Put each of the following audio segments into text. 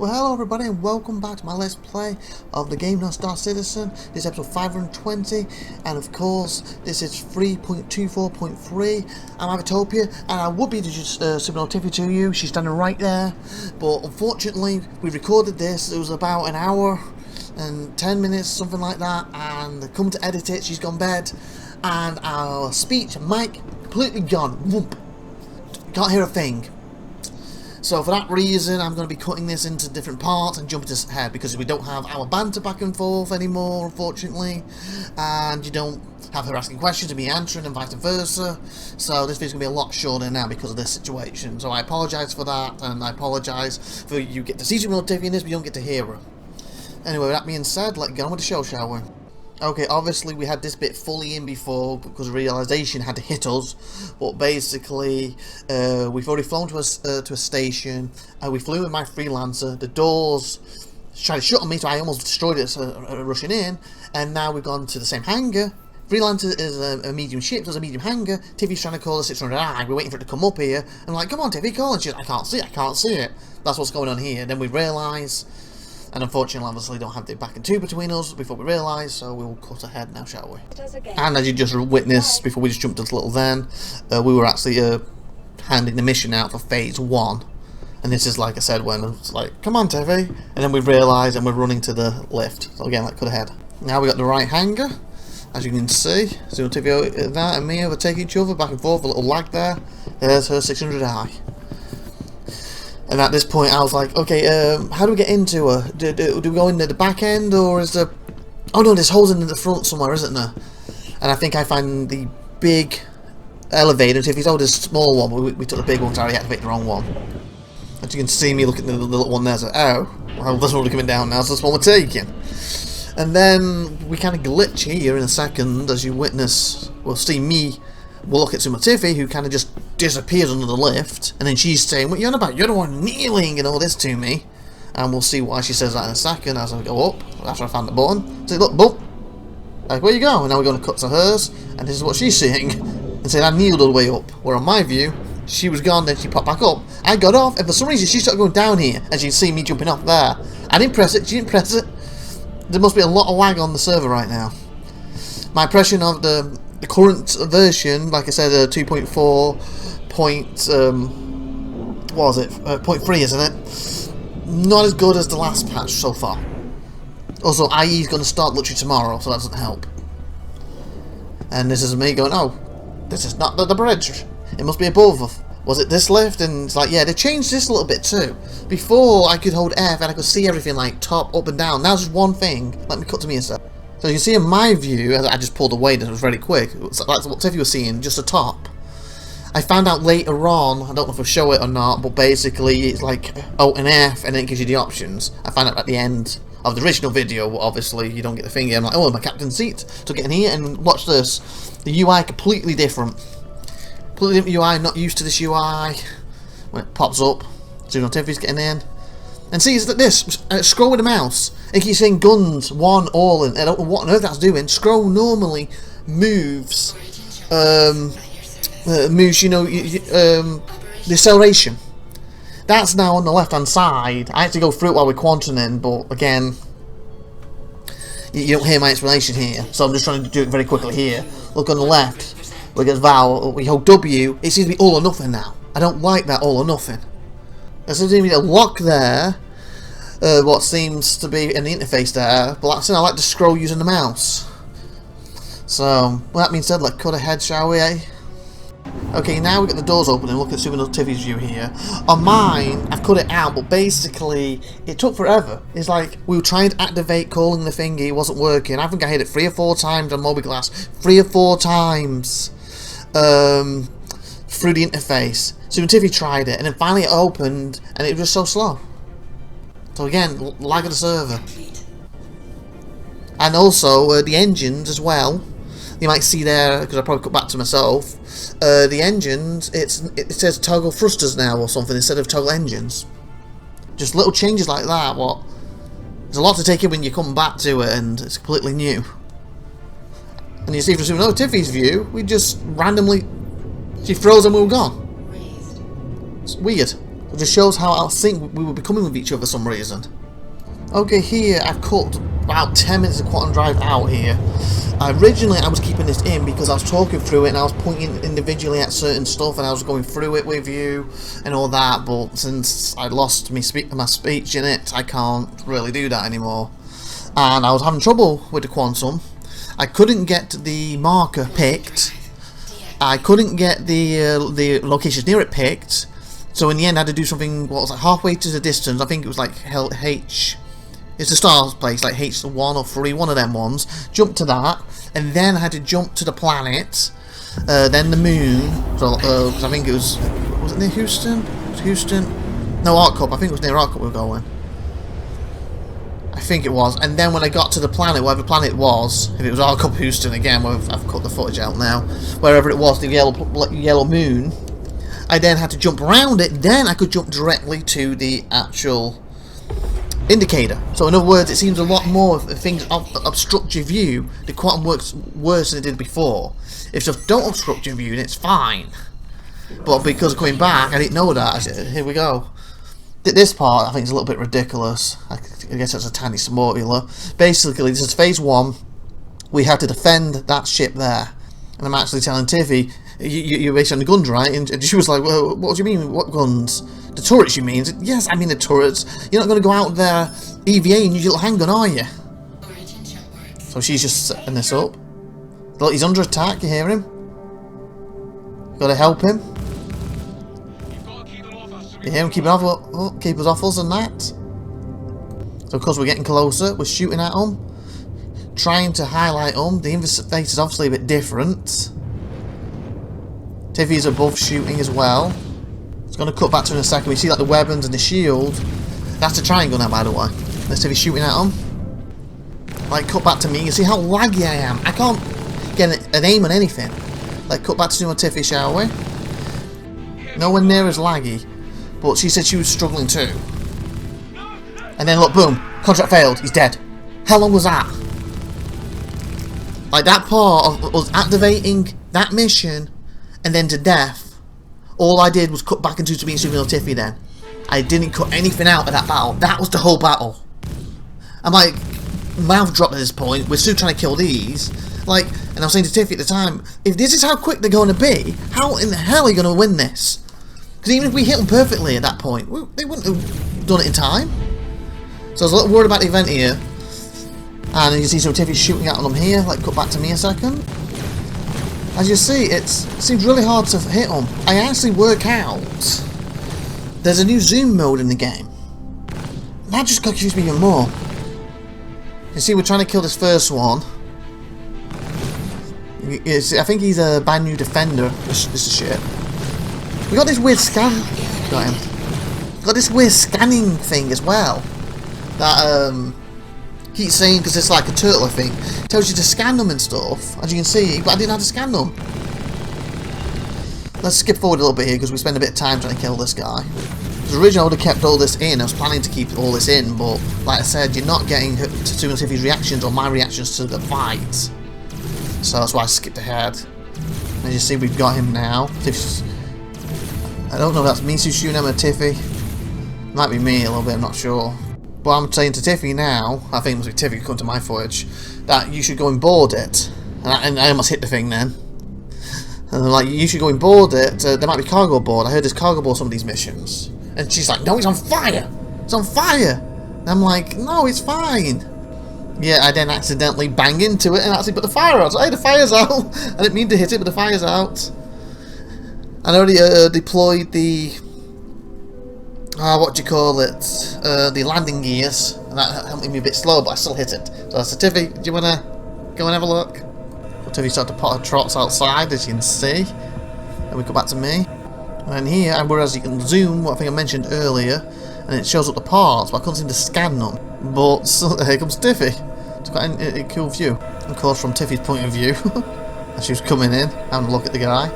Well, hello everybody and welcome back to my Let's Play of the game Star Citizen. This is episode 520, and of course this is 3.24.3. I'm IVATOPIA, and I would be just SupernovaTiffy to you. She's standing right there, but unfortunately we recorded this. It was about an hour and 10 minutes, something like that, and come to edit it, she's gone bed, and our speech mic completely gone. Whoop. Can't hear a thing. So for that reason, I'm going to be cutting this into different parts and jumping ahead, because we don't have our banter back and forth anymore, unfortunately, and you don't have her asking questions and me answering and vice versa. So this video's going to be a lot shorter now because of this situation. So I apologise for that, and I apologise for you get to see SupernovaTiffy in this, but you don't get to hear her. Anyway, with that being said, let's get on with the show, shall we? Okay, obviously we had this bit fully in before because realisation had to hit us, but basically we've already flown to a station, and we flew with my freelancer. The doors tried to shut on me, so I almost destroyed it rushing in, and now we've gone to the same hangar. Freelancer is a medium ship, there's a medium hangar. Tiffy's trying to call the 600i, we're waiting for it to come up here. I'm like, come on Tiffy, call, and she's like, I can't see it. That's what's going on here. Then we realise, and unfortunately, obviously, don't have the back and two between us before we realise, so we will cut ahead now, shall we? And as you just witnessed, before we just jumped a little then, we were actually handing the mission out for phase 1. And this is, like I said, when it's like, come on, Tiffy. And then we've realised, and we're running to the lift. So again, like, cut ahead. Now we got the right hangar, as you can see. So Tiffy that and me overtake each other, back and forth, a little lag there. There's her 600i. And at this point I was like, okay, how do we get into her? Do we go into the back end, or is there... Oh no, there's holes in the front somewhere, isn't there? And I think I find the big elevator. If he's there's a small one, but we took the big one, so I already activated the wrong one. As you can see me looking at the little one there, so, oh, well, this one's coming down now, so this one we're taking. And then we kind of glitch here in a second, as you witness. Well, see me. We'll look at SupernovaTiffy, who kind of just disappears under the lift, and then she's saying, what are you on about? You're the one kneeling and all this to me. And we'll see why she says that in a second as I go up, after I found the button. Say, look, boom. Like, where you go? And now we're going to cut to hers, and this is what she's seeing. And saying, I kneeled all the way up. Where on my view, she was gone, then she popped back up. I got off, and for some reason she started going down here, and she can see me jumping off there. I didn't press it, she didn't press it. There must be a lot of lag on the server right now. My impression of the current version, like I said, 2.4 what was it? 0.3, isn't it? Not as good as the last patch so far. Also, IE is going to start literally tomorrow, so that doesn't help. And this is me going, oh, this is not the bridge. It must be above. Was it this lift? And it's like, yeah, they changed this a little bit too. Before, I could hold F and I could see everything like top, up and down. Now it's just one thing. Let me cut to me a sec. So you can see in my view, as I just pulled away, that it was very quick. That's what Tiffy was seeing, just the top. I found out later on, I don't know if I'll show it or not, but basically it's like Alt and F, and then it gives you the options. I found out at the end of the original video, but obviously you don't get the finger. I'm like, oh, my captain seat. So get in here and watch this. The UI completely different. Completely different UI, not used to this UI. When it pops up, so Tiffy's getting in. And see, it's like this, scroll with the mouse. It keeps saying guns, 1, all, and I don't know what on earth that's doing. Scroll normally moves, you know, the acceleration. That's now on the left-hand side. I had to go through it while we're quantuming, but again, you don't hear my explanation here, so I'm just trying to do it very quickly here. Look on the left, look at Val, we hold W, it seems to be all or nothing now. I don't like that all or nothing. There seems to be a lock there, what seems to be in the interface there, but like I said, I like to scroll using the mouse. So, with that being said, let's cut ahead, shall we, eh? Okay, now we've got the doors open and look at SupernovaTiffy's view here. On mine, I've cut it out, but basically, it took forever. It's like, we were trying to activate calling the thingy, it wasn't working. I think I hit it 3 or 4 times on Mobiglass. 3 or 4 times. Through the interface. SupernovaTiffy tried it, and then finally it opened, and it was just so slow. So again, lag of the server. And also, the engines as well. You might see there, because I probably cut back to myself, the engines, it says toggle thrusters now or something instead of toggle engines. Just little changes like that, there's a lot to take in when you come back to it, and it's completely new. And you see from SupernovaTiffy's view, we just randomly, she froze and we were gone. It's weird. It just shows how out of sync we were becoming with each other for some reason. Okay, here I've cut about 10 minutes of quantum drive out here. Originally I was keeping this in because I was talking through it and I was pointing individually at certain stuff and I was going through it with you and all that, but since I lost my speech in it, I can't really do that anymore. And I was having trouble with the quantum. I couldn't get the marker picked. I couldn't get the locations near it picked. So in the end I had to do something, what was like halfway to the distance. I think it was like H. It's the stars place, like H1 or 3, one of them ones. Jump to that, and then I had to jump to the planet, then the moon. So I think it was it near Houston? Was it Houston? No, Arcup. I think it was near Arcup we were going. I think it was. And then when I got to the planet, whatever planet it was, if it was Arcup, Houston again, I've cut the footage out now. Wherever it was, the yellow moon. I then had to jump around it. Then I could jump directly to the actual indicator. So in other words, it seems a lot more if things obstruct your view, the quantum works worse than it did before. If stuff don't obstruct your view, then it's fine. But because of coming back, I didn't know that. I said, here we go. This part I think is a little bit ridiculous. I guess it's a tiny spoiler. Basically, this is phase 1. We had to defend that ship there. And I'm actually telling Tiffy, you're based on the guns, right? And she was like, well, what do you mean? What guns? The turrets, you mean? I said, yes, I mean the turrets. You're not going to go out there EVA and use your little handgun, are you? So she's just setting this up. Look, he's under attack, you hear him? Got to help him. You hear him keeping off, keep us off us and that. So of course we're getting closer, we're shooting at him. Trying to highlight them. The interface is obviously a bit different. Tiffy's above shooting as well. It's going to cut back to in a second. We see like the weapons and the shield. That's the triangle now, by the way. Let's Tiffy shooting at them. Like, cut back to me. You see how laggy I am. I can't get an aim on anything. Like, cut back to my Tiffy, shall we? Nowhere near as laggy. But she said she was struggling too. And then look, boom. Contract failed. He's dead. How long was that? Like, that part of us activating that mission and then to death, all I did was cut back into being SupernovaTiffy then. I didn't cut anything out of that battle. That was the whole battle. I'm like, mouth dropped at this point. We're still trying to kill these. Like, and I was saying to Tiffy at the time, if this is how quick they're going to be, how in the hell are you going to win this? Because even if we hit them perfectly at that point, they wouldn't have done it in time. So I was a little worried about the event here. And you see some Tiffy shooting at them here. Like, cut back to me a second. As you see, it seems really hard to hit them. I actually work out there's a new zoom mode in the game. That just confused me even more. You see, we're trying to kill this first one. I think he's a brand new defender. This is shit. We got this weird scan. Got him. Got this weird scanning thing as well. That keeps saying, because it's like a turtle, I think, tells you to scan them and stuff, as you can see, but I didn't have to scan them. Let's skip forward a little bit here because we spend a bit of time trying to kill this guy. Because originally I would have kept all this in. I was planning to keep all this in, but like I said, you're not getting SupernovaTiffy's reactions or my reactions to the fight. So that's why I skipped ahead. As you see, we've got him now. I don't know if that's me shooting him or Tiffy. Might be me a little bit, I'm not sure. But I'm saying to Tiffy now, I think it must be Tiffy come to my footage, that you should go and board it. And I almost hit the thing then. And I'm like, you should go and board it. There might be cargo aboard. I heard there's cargo aboard some of these missions. And she's like, no, it's on fire! It's on fire! And I'm like, no, it's fine. Yeah, I then accidentally bang into it and actually put the fire out. So, hey, the fire's out! I didn't mean to hit it, but the fire's out. I already deployed the... what do you call it? The landing gears. And that helped me a bit slow, but I still hit it. So I said, Tiffy, do you want to go and have a look? Well, Tiffy started to pot her trots outside, as you can see. Then we go back to me. And here, whereas you can zoom, what I think I mentioned earlier, and it shows up the parts, but I couldn't seem to scan them. But so, here comes Tiffy. It's quite a cool view. Of course, from Tiffy's point of view, as she was coming in, having a look at the guy.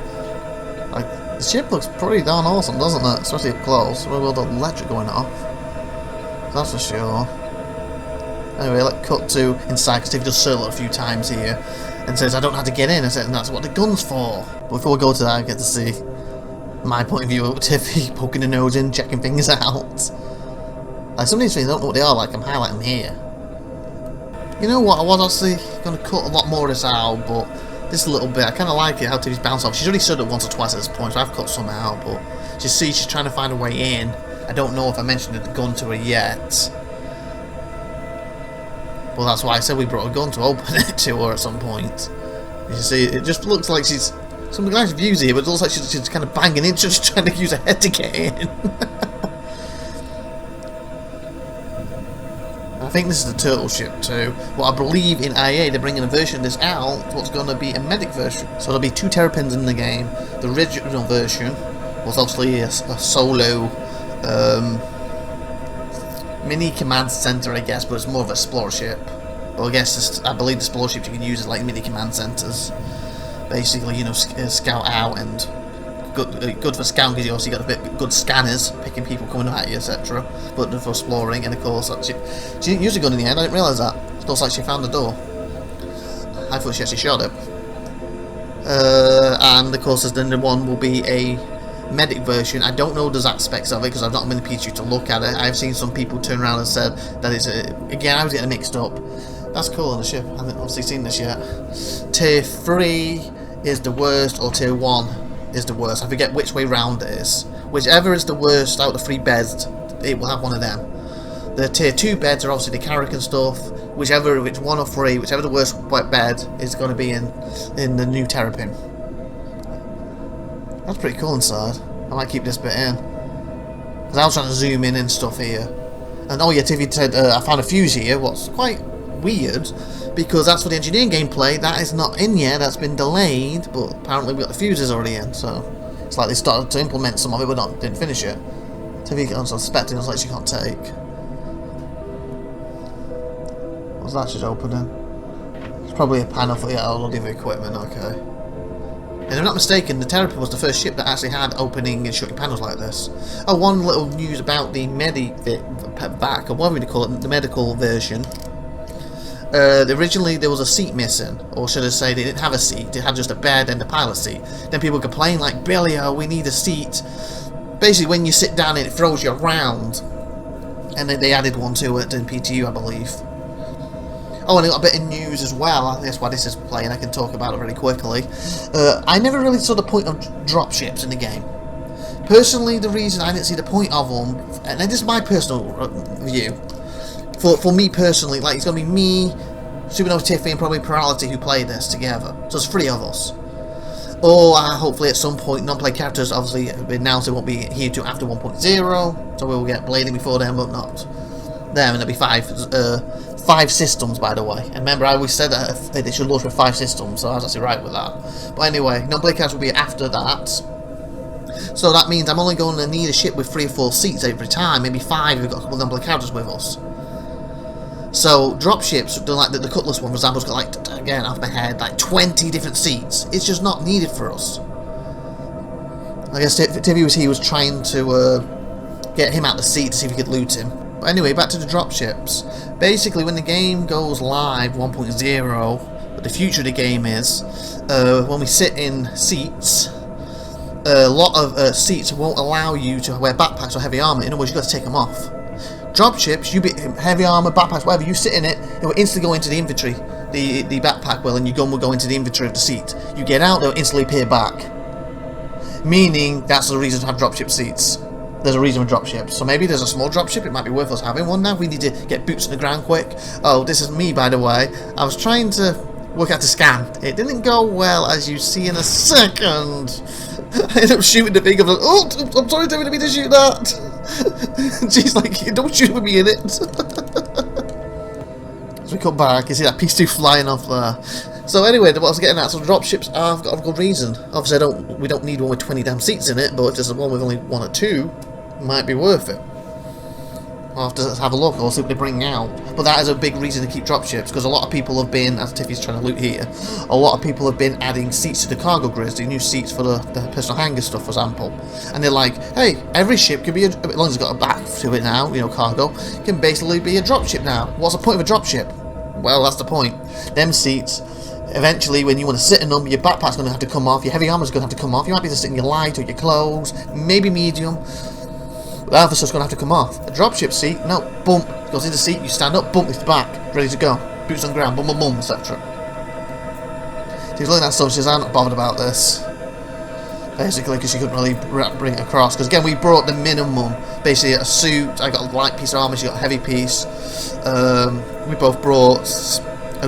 Like, the ship looks pretty darn awesome, doesn't it? Especially up close. With the electric going off. That's for sure. Anyway, let's cut to inside, because Tiffy does circle a few times here. And says, I don't know how to get in. I said, and that's what the gun's for. But before we go to that, I get to see my point of view of Tiffy, poking the nose in, checking things out. Like, some of these things I don't know what they are, like I'm highlighting here. You know what, I was actually going to cut a lot more of this out, but this little bit, I kind of like it, how Tiffy's bounce off. She's already stood it once or twice at this point, so I've cut some out, but you see she's trying to find a way in. I don't know if I mentioned the gun to her yet. Well, that's why I said we brought a gun to open it to her at some point. You see, it just looks like she's... Some nice views here, but it looks like she's kind of banging in, just trying to use her head to get in. I think this is the turtle ship too. Well, I believe in IA they're bringing a version of this out, what's going to be a medic version. So there'll be 2 terrapins in the game. The original version was obviously a solo mini command center, I guess, but it's more of a explorer ship. But I guess I believe the explorer ships you can use as like mini command centers. Basically, you know, scout out, and good for scouting because you also got a bit good scanners picking people coming at you, etc. But for exploring, and of course she didn't use a gun in the end. I didn't realise that. It looks like she found the door. I thought she actually shot it. And of course, then the one will be a medic version. I don't know the aspects of it because I've not been in the PC to look at it. I've seen some people turn around and said that it's again, I was getting mixed up. That's cool on the ship. I haven't obviously seen this yet. Tier 3 is the worst, or Tier 1 is the worst. I forget which way round it is. Whichever is the worst out of the 3 beds, it will have one of them. The Tier 2 beds are obviously the Carrack and stuff. Which 1 or 3, whichever the worst bed is going to be in the new Terrapin. That's pretty cool inside. I might keep this bit in. Because I was trying to zoom in and stuff here. And oh yeah, Tiffy said I found a fuse here. What's quite weird, because that's for the engineering gameplay. That is not in yet. That's been delayed, but apparently we got the fuses already in. So it's like they started to implement some of it, but didn't finish it. Tiffy was suspecting us like she can't take. What's that she's opening? It's probably a panel for all of the equipment. Okay. And if I'm not mistaken, the Terrapin was the first ship that actually had opening and shutting panels like this. Oh, one little news about the back, or whatever you call it, the medical version. Originally there was a seat missing, or should I say they didn't have a seat, they had just a bed and a pilot seat. Then people complained like, Billy, oh, we need a seat. Basically when you sit down it throws you around. And then they added one to it in PTU, I believe. Oh, and I got a bit of news as well. That's why this is playing. I can talk about it really quickly. I never really saw the point of dropships in the game. Personally, the reason I didn't see the point of them, and this is my personal view. For me personally, like it's gonna be me, SupernovaTiffy, and probably Plurality who play this together. So it's 3 of us. Or hopefully at some point, non-play characters obviously have been announced they won't be here till after 1.0, so we'll get blading before then, but not them. And there'll be 5 systems, by the way. And remember, I always said that they should launch with 5 systems, so I was actually right with that. But anyway, non-play characters will be after that. So that means I'm only going to need a ship with 3 or 4 seats every time, maybe 5 if we've got a couple of non-play characters with us. So dropships, like the Cutlass one for example, has got like, again off my head, like 20 different seats. It's just not needed for us. I guess Tiffy was trying to get him out the seat to see if he could loot him. But anyway, back to the dropships. Basically, when the game goes live 1.0, what the future of the game is, when we sit in seats, a lot of seats won't allow you to wear backpacks or heavy armor. In other words, you've got to take them off. Dropships, you be heavy armor, backpacks, whatever, you sit in it, it will instantly go into the inventory, the backpack will, and your gun will go into the inventory of the seat. You get out, they'll instantly appear back. Meaning, that's the reason to have dropship seats. There's a reason for dropships. So maybe there's a small dropship, it might be worth us having one now. We need to get boots on the ground quick. Oh, this is me, by the way. I was trying to work out to scan. It didn't go well, as you see in a second. I ended up shooting the thing. I'm like, oh, I'm sorry, David, I didn't mean to shoot that. She's like, don't shoot with me in it. As we come back, you see that piece 2 flying off there. So anyway, what I was getting at, so dropships have got a good reason. Obviously, we don't need one with 20 damn seats in it, but if there's one with only 1 or 2, it might be worth it. I'll have to have a look, or see what they bring out. But that is a big reason to keep dropships, because a lot of people have been, as Tiffy's trying to loot here, a lot of people have been adding seats to the cargo grids, the new seats for the personal hangar stuff, for example. And they're like, hey, every ship can be, as long as it's got a back to it now, you know, cargo, can basically be a dropship now. What's the point of a dropship? Well, that's the point. Them seats, Eventually, when you want to sit in them, your backpack's going to have to come off, your heavy armor's going to have to come off, you might be able to sit in your light or your clothes, maybe medium. That other stuff's going to have to come off. A dropship seat, no, bump, goes in the seat, you stand up, bump, it's back, ready to go. Boots on the ground, bum bum bum, etc. She's looking at stuff, she says, I'm not bothered about this. Basically, because she couldn't really bring it across. Because again, we brought the minimum. Basically, a suit, I got a light piece of armour, she got a heavy piece. We both brought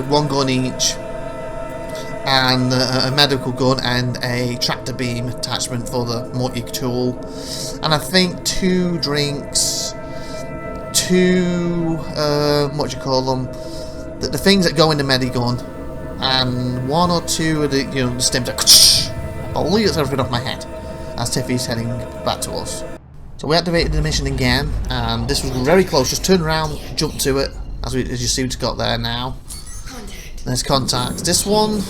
one gun each. And a medical gun and a tractor beam attachment for the multi-tool, and I think 2 drinks, 2 what do you call them, the things that go in the medigun, and 1 or 2 of the the stims. I believe it's everything off my head as Tiffy's heading back to us. So we activated the mission again, and this was very close. Just turn around, jump to it, as you see we've got there now. There's contact. This one,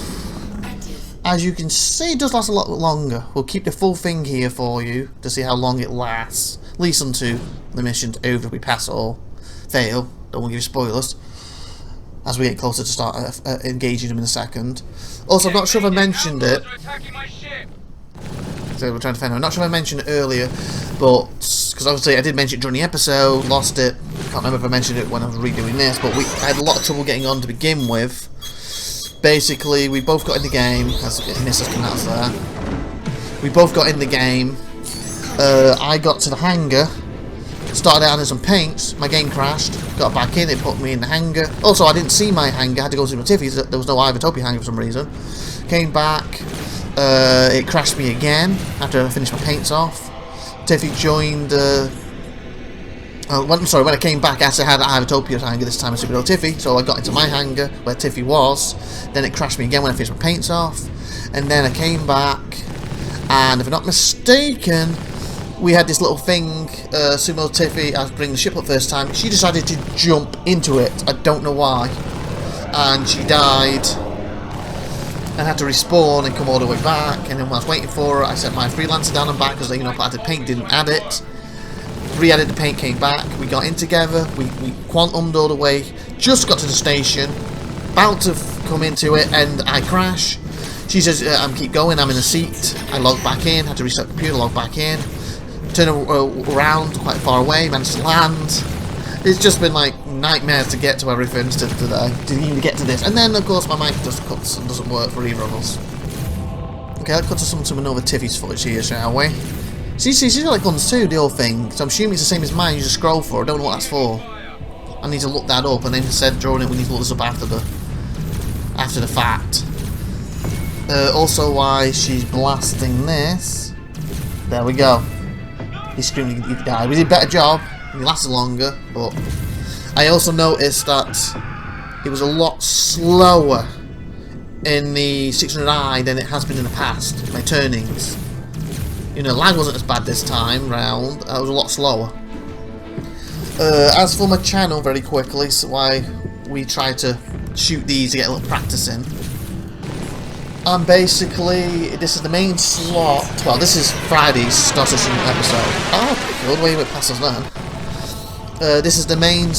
as you can see, it does last a lot longer. We'll keep the full thing here for you to see how long it lasts. At least until the mission's over, if we pass or fail. Don't want to give you spoilers as we get closer to start engaging them in a second. Also, I'm not sure if I mentioned it. So we're trying to find out. I'm not sure if I mentioned it earlier, but because obviously I did mention it during the episode, lost it. Can't remember if I mentioned it when I was redoing this, but I had a lot of trouble getting on to begin with. Basically, we both got in the game, as Nissa's coming out there. We both got in the game. I got to the hangar, started out on some paints, my game crashed, got back in, it put me in the hangar. Also, I didn't see my hangar, I had to go to SupernovaTiffy's, there was no IVATOPIA hangar for some reason. Came back, it crashed me again after I finished my paints off. Tiffy joined, when I came back, I actually had IVATOPIA'S hangar this time at SupernovaTiffy, so I got into my hangar where Tiffy was. Then it crashed me again when I finished my paints off, and then I came back, and if I'm not mistaken, we had this little thing. SupernovaTiffy, I was bringing the ship up first time. She decided to jump into it. I don't know why, and she died, and had to respawn and come all the way back. And then when I was waiting for her, I set my freelancer down and back because I added paint, didn't add it. Re-added the paint, came back, we got in together, we quantumed all the way, just got to the station, about to come into it, and I crash. She says, keep going, I'm in the seat. I log back in, had to reset the computer, log back in, turn around quite far away, managed to land. It's just been like nightmares to get to everything today, to even get to this. And then, of course, my mic just cuts and doesn't work for either of us. Okay, let's cut to some SupernovaTiffy's footage here, shall we? She's got like guns too, the whole thing. So I'm assuming it's the same as mine. You just scroll for it. I don't know what that's for. I need to look that up. And then said drawing it, we need to look this up after the fact. Also, why she's blasting this. There we go. He's screaming, he died. We did a better job. He lasted longer, but I also noticed that it was a lot slower in the 600i than it has been in the past. My turnings. Lag wasn't as bad this time round. It was a lot slower. As for my channel, very quickly, so why we try to shoot these to get a little practice in. And basically, this is the main slot. Well, this is Friday's Star Citizen episode. Oh, pretty cool. The way it passes then. This is the main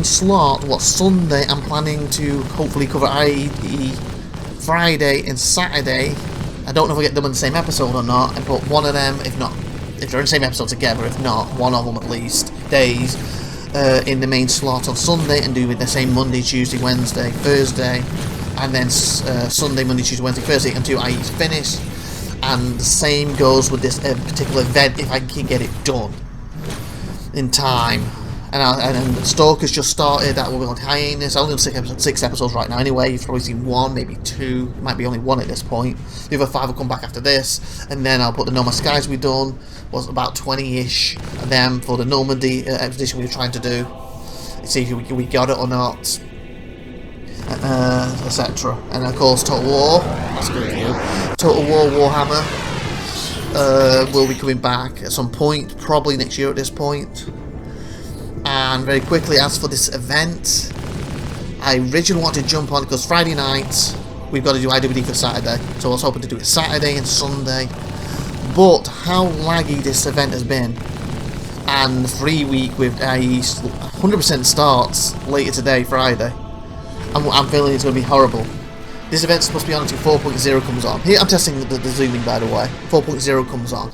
slot. What Sunday I'm planning to hopefully cover, i.e. Friday and Saturday. I don't know if we'll get them in the same episode or not, and put one of them, if they're in the same episode together, if not, one of them at least, days, in the main slot on Sunday, and do it the same Monday, Tuesday, Wednesday, Thursday, and then Sunday, Monday, Tuesday, Wednesday, Thursday, until IE's finished. And the same goes with this particular event, if I can get it done in time. And Stalker's just started, that will be on hiatus. I only have 6 episodes right now anyway. You've probably seen 1, maybe 2, might be only 1 at this point. The other 5 will come back after this, and then I'll put the No More Skies we've done, was about 20-ish of them for the Normandy expedition we were trying to do. See if we got it or not, etc. And of course Total War, that's good for you. Total War Warhammer will be coming back at some point, probably next year at this point. And very quickly, as for this event, I originally wanted to jump on because Friday night we've got to do IWD for Saturday, so I was hoping to do it Saturday and Sunday. But how laggy this event has been, and 3 week with a 100% starts later today, Friday. I'm feeling it's going to be horrible. This event's supposed to be on until 4.0 comes on. Here I'm testing the zooming, by the way. 4.0 comes on.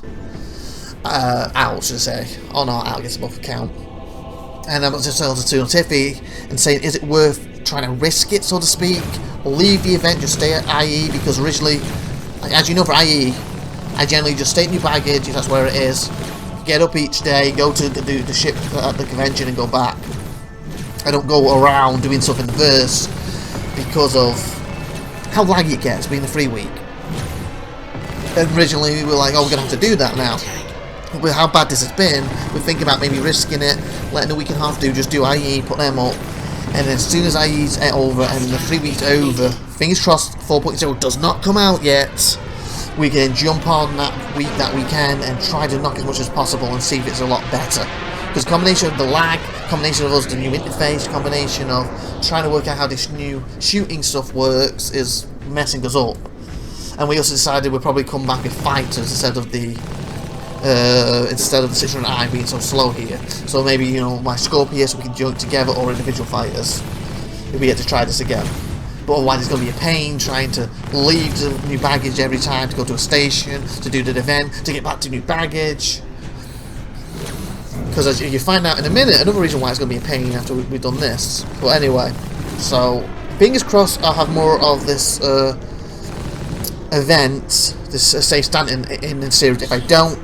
Out, should I say. On our out gets above account. And I'm just telling SupernovaTiffy and saying, is it worth trying to risk it, so to speak? Or leave the event, just stay at IE, because originally, as you know, for IE, I generally just stay at New Baggage, if that's where it is. Get up each day, go to the ship at the convention and go back. I don't go around doing stuff in the verse because of how laggy it gets being a free week. And originally we were like, oh, we're going to have to do that now. With how bad this has been, we're thinking about maybe risking it, letting the week and a half do, just do IE, put them up, and then as soon as IE's over and the 3 weeks over, fingers crossed 4.0 does not come out yet, we can jump on that weekend and try to knock as much as possible and see if it's a lot better. Because combination of the lag, combination of us, the new interface, combination of trying to work out how this new shooting stuff works is messing us up. And we also decided we'd probably come back with fighters instead of the 600i being so slow here. So maybe, you know, my Scorpius we can join together, or individual fighters if we get to try this again. But otherwise it's going to be a pain trying to leave the New Baggage every time to go to a station, to do the event, to get back to New Baggage. Because as you find out in a minute, another reason why it's going to be a pain after we've done this. But anyway, so fingers crossed I'll have more of this event, this say Stanton in the series. If I don't,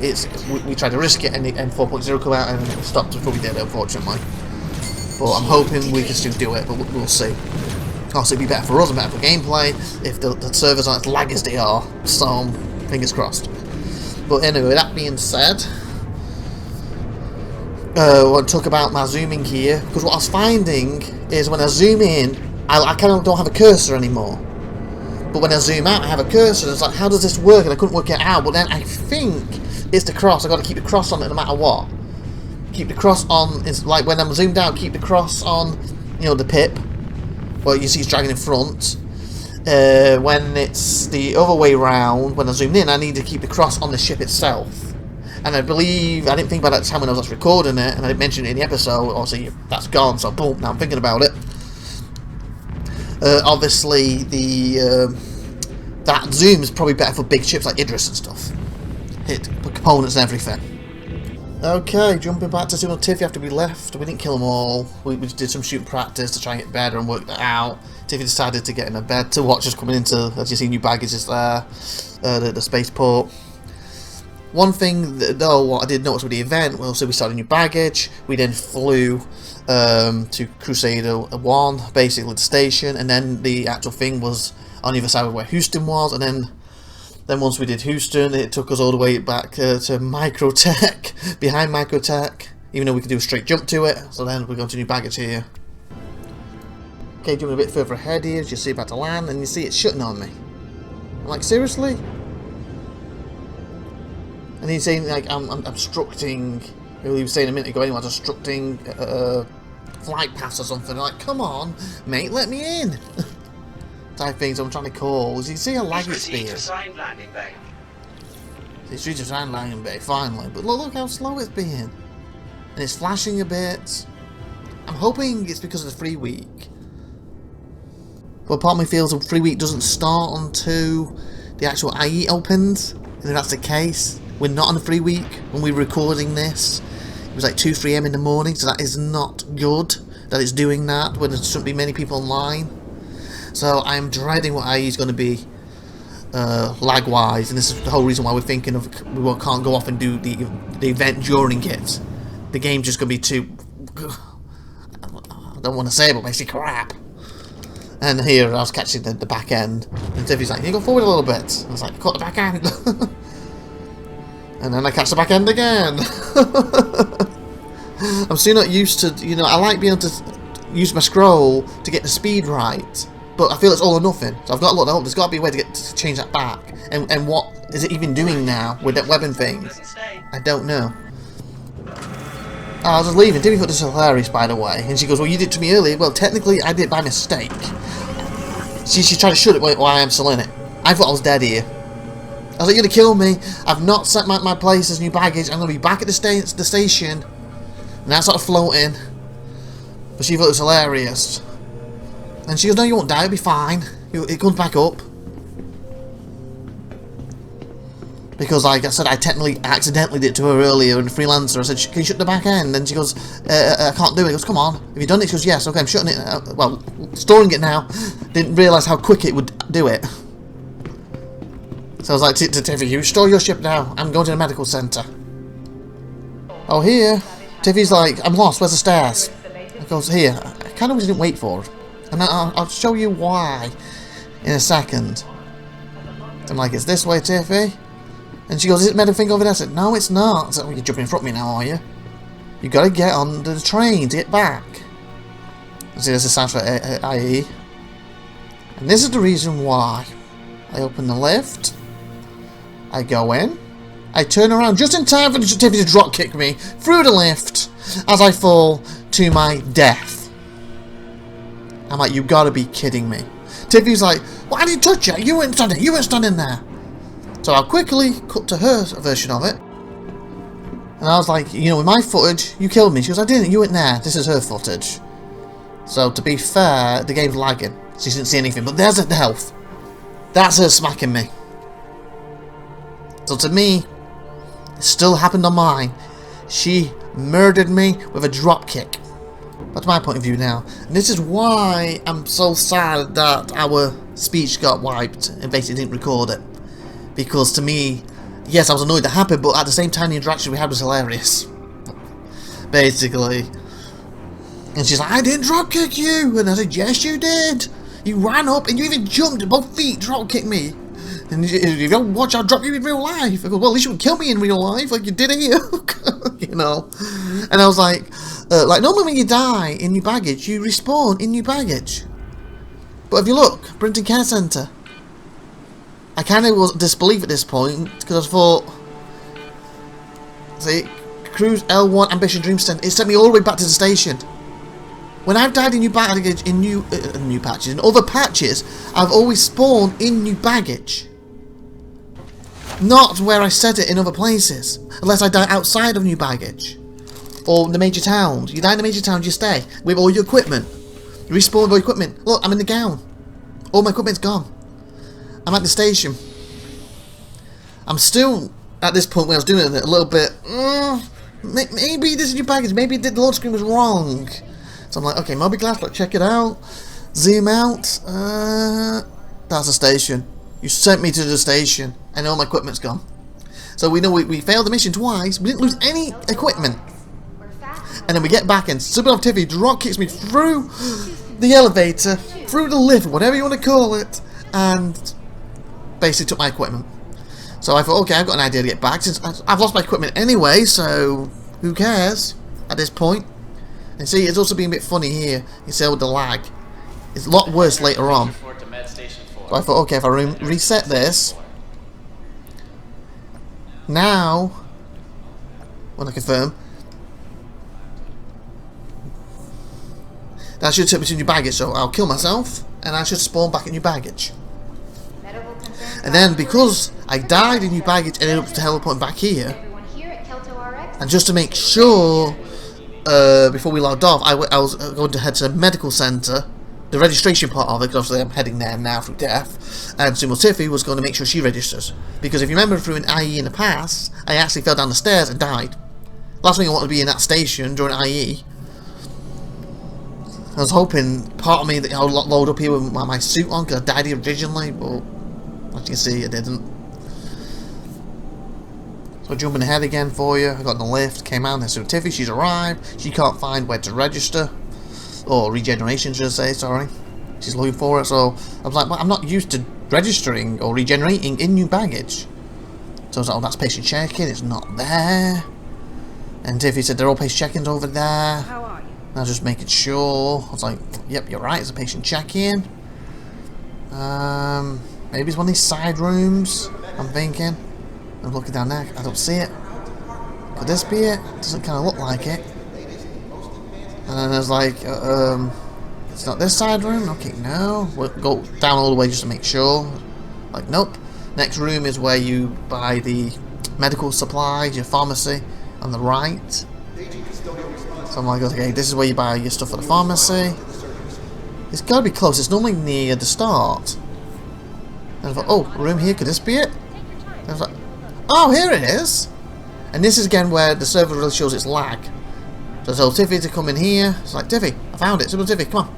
we try to risk it and 4.0 come out and it stops before we did it, unfortunately. But I'm hoping we can still do it, but we'll see. Also, it'd be better for us and better for gameplay if the servers aren't as laggy as they are, so fingers crossed. But anyway, that being said, I want to talk about my zooming here, because what I was finding is when I zoom in, I kind of don't have a cursor anymore. But when I zoom out, I have a cursor. It's like, how does this work? And I couldn't work it out. But then I think it's the cross. I've got to keep the cross on it no matter what. Keep the cross on. It's like when I'm zoomed out, keep the cross on, you know, the pip. Well, you see it's dragging in front. When it's the other way round, when I zoomed in, I need to keep the cross on the ship itself. And I believe, I didn't think about that time when I was recording it, and I didn't mention it in the episode. Obviously, that's gone, so boom, now I'm thinking about it. Obviously, that zoom is probably better for big ships like Idris and stuff. Hit components and everything. Okay, jumping back to SupernovaTiffy after we left. We didn't kill them all. We just did some shooting practice to try and get better and work that out. Tiffy decided to get in a bed to watch us coming into, as you see, New Baggage is there, the spaceport. One thing, though, what I did notice with the event, well, so we started New Baggage, we then flew to Crusader 1, basically the station, and then the actual thing was on the other side of where Houston was, and then once we did Houston, it took us all the way back to Microtech, behind Microtech, even though we could do a straight jump to it, so then we're going to New Baggage here. Okay, jumping a bit further ahead here, as you see about to land, and you see it's shutting on me. I'm like, seriously? And he's saying, like, I'm obstructing, he was saying a minute ago anyway, I was obstructing flight paths or something. Like, come on, mate, let me in. Type things I'm trying to call. You see how laggy it's being? It's reached a signed landing bay, finally. But look how slow it's being. And it's flashing a bit. I'm hoping it's because of the free week. But part of me feels the free week doesn't start until the actual IE opens. And if that's the case, we're not on a free week when we're recording this. It was like 2-3 AM in the morning, so that is not good that it's doing that when there shouldn't be many people online. So I'm dreading what IE is going to be lag wise, and this is the whole reason why we're thinking of we can't go off and do the event during it. The game's just going to be too, I don't want to say it, but basically crap. And here I was catching the back end, and Tiffy's like, "Can you go forward a little bit?" I was like, "Caught the back end." And then I catch the back end again. I'm still not used to, you know, I like being able to use my scroll to get the speed right, but I feel it's all or nothing. So I've got to look, there's got to be a way to change that back. And what is it even doing now with that weapon thing? I don't know. Oh, I was just leaving. Tiffy thought this was hilarious, by the way. And she goes, "Well, you did it to me earlier." Well, technically, I did it by mistake. She tried to shoot it while I am still in it. I thought I was dead here. I was like, "You're going to kill me. I've not set my place as New Baggage. I'm going to be back at the station." And I started floating. But she thought it was hilarious. And she goes, "No, you won't die. It'll be fine." It comes back up. Because, like I said, I technically accidentally did it to her earlier in Freelancer. I said, can you shut the back end? And she goes, I can't do it. He goes, come on. Have you done it? She goes, yes. Okay, I'm shutting it. Well, storing it now. Didn't realise how quick it would do it. So I was like to Tiffy, you store your ship now. I'm going to the medical centre. Oh, here. Tiffy's like, I'm lost. Where's the stairs? I goes, here. I kind of didn't wait for it. And I'll show you why in a second. I'm like, it's this way, Tiffy. And she goes, is it medical thing over there? I said, no, it's not. I said, well, you're jumping in front of me now, are you? You got to get on the train to get back. See, this is Sci-Fi IE. And this is the reason why. I open the lift. I go in. I turn around just in time for Tiffy to drop kick me through the lift as I fall to my death. I'm like, you got to be kidding me. Tiffy's like, why did you touch it? You weren't standing there. So I'll quickly cut to her version of it. And I was like, you know, with my footage, you killed me. She goes, I didn't, you weren't there. This is her footage. So to be fair, the game's lagging. She didn't see anything. But there's the health. That's her smacking me. So to me, it still happened on mine. She murdered me with a drop kick. That's my point of view now. And this is why I'm so sad that our speech got wiped and basically didn't record it. Because to me, yes, I was annoyed that happened, but at the same time the interaction we had was hilarious. Basically. And she's like, I didn't drop kick you! And I said, yes you did! You ran up and you even jumped at both feet, drop kicked me. And if you don't watch, I'll drop you in real life. I go, well, at least you would kill me in real life, like you did here. You know? And I was like normally when you die in your baggage, you respawn in your baggage. But if you look, Brinton Care Centre. I kind of was disbelief at this point because I thought, see, Cruise L1 Ambition Dream Stand. It sent me all the way back to the station. When I've died in new baggage, in new patches, in other patches, I've always spawned in new baggage. Not where I set it in other places, unless I die outside of new baggage or the major towns. You die in the major towns, you stay with all your equipment. You respawn with all your equipment. Look, I'm in the gown. All my equipment's gone. I'm at the station. I'm still at this point where I was doing it a little bit. Maybe this is your baggage. Maybe the load screen was wrong. So I'm like, okay, Moby Glass, look, check it out. Zoom out. That's the station. You sent me to the station, and all my equipment's gone. So we know we failed the mission twice. We didn't lose any equipment. And then we get back, and SupernovaTiffy drop kicks me through the elevator, through the lift, whatever you want to call it, and basically took my equipment. So I thought, okay, I've got an idea to get back since I've lost my equipment anyway, so who cares at this point? And see, it's also been a bit funny here. You see with the lag. It's a lot worse later on. So I thought, okay, if I reset this, now, when I confirm, that should take me to new baggage. So I'll kill myself, and I should spawn back in new baggage. And then because I died in new baggage and ended up teleporting back here, and just to make sure, before we logged off, I was going to head to the medical centre, the registration part of it, because obviously I'm heading there now through death, and SupernovaTiffy was going to make sure she registers. Because if you remember through an IE in the past, I actually fell down the stairs and died. Last thing I wanted to be in that station during IE. I was hoping part of me that I'll load up here with my suit on because I died here originally, but as you can see, I didn't. So jumping ahead again for you, I got in the lift, came out, and SupernovaTiffy, she's arrived. She can't find where to register, or regeneration, should I say, sorry. She's looking for it, so I was like, well, I'm not used to registering or regenerating in new baggage. So I was like, oh, that's patient check-in, it's not there. And Tiffy said, they're all patient check-ins over there. How are you? I was just making sure. I was like, yep, you're right, it's a patient check-in. Maybe it's one of these side rooms, I'm thinking. I'm looking down there, I don't see it. Could this be it? Doesn't kind of look like it. And then there's like, it's not this side room? Okay, no. We'll go down all the way just to make sure. Like, nope. Next room is where you buy the medical supplies, your pharmacy, on the right. So I'm like, okay, this is where you buy your stuff for the pharmacy. It's got to be close. It's normally near the start. And I thought, oh, room here. Could this be it? And I was like, oh, here it is. And this is again where the server really shows its lag. So I told Tiffy to come in here. It's like, Tiffy, I found it. Super Tiffy, come on.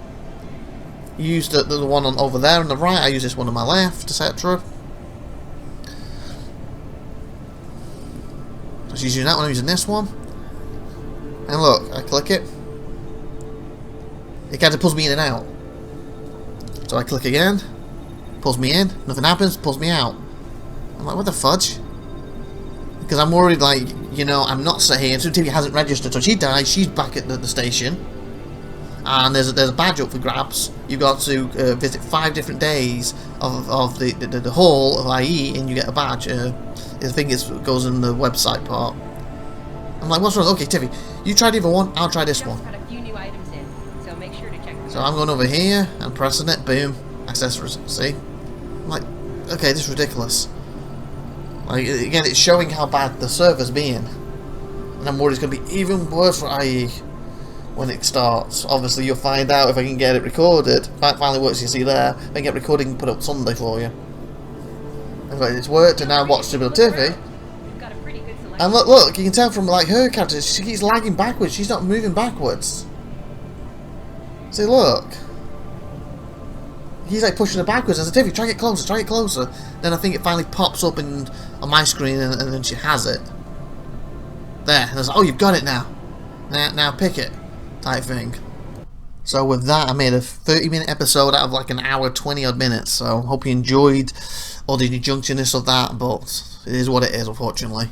You used the one on over there on the right. I use this one on my left, etc. So she's using that one. I'm using this one. And look, I click it. It kind of pulls me in and out. So I click again. Pulls me in. Nothing happens. Pulls me out. I'm like, what the fudge? Because I'm worried, like, you know, I'm not sat here. So TV hasn't registered. So she dies. She's back at the station. And there's a badge up for grabs. You've got to visit 5 different days of the hall of IE, and you get a badge. I think it goes in the website part. I'm like, what's wrong? Okay, Tiffy, you tried either one. I'll try this one. So I'm going over here and pressing it. Boom. Accessories. See? I'm like, okay, this is ridiculous. Like, again, it's showing how bad the server's being. And I'm worried it's going to be even worse for IE when it starts. Obviously, you'll find out if I can get it recorded. That finally works, you see there. If I can get recording and put up Sunday for you. Anyway, it's worked, and now watch SupernovaTiffy. And look, you can tell from like her character, she keeps lagging backwards. She's not moving backwards. See, look. He's like pushing her backwards. I said, Tiffy, try to get closer, try to get closer. Then I think it finally pops up on my screen, and then she has it. There. And I was like, oh, you've got it now. Now pick it. Type thing. So with that, I made a 30-minute episode out of like an hour, 20-odd minutes. So hope you enjoyed all the junctionist of that, but it is what it is, unfortunately.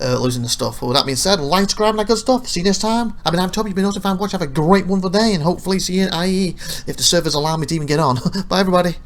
Losing the stuff. But with that being said, like, subscribe, and that good stuff. See you next time. I've been IVATOPIA. You've been notified. Watch. Have a great wonderful day, and hopefully see you in IE if the servers allow me to even get on. Bye, everybody.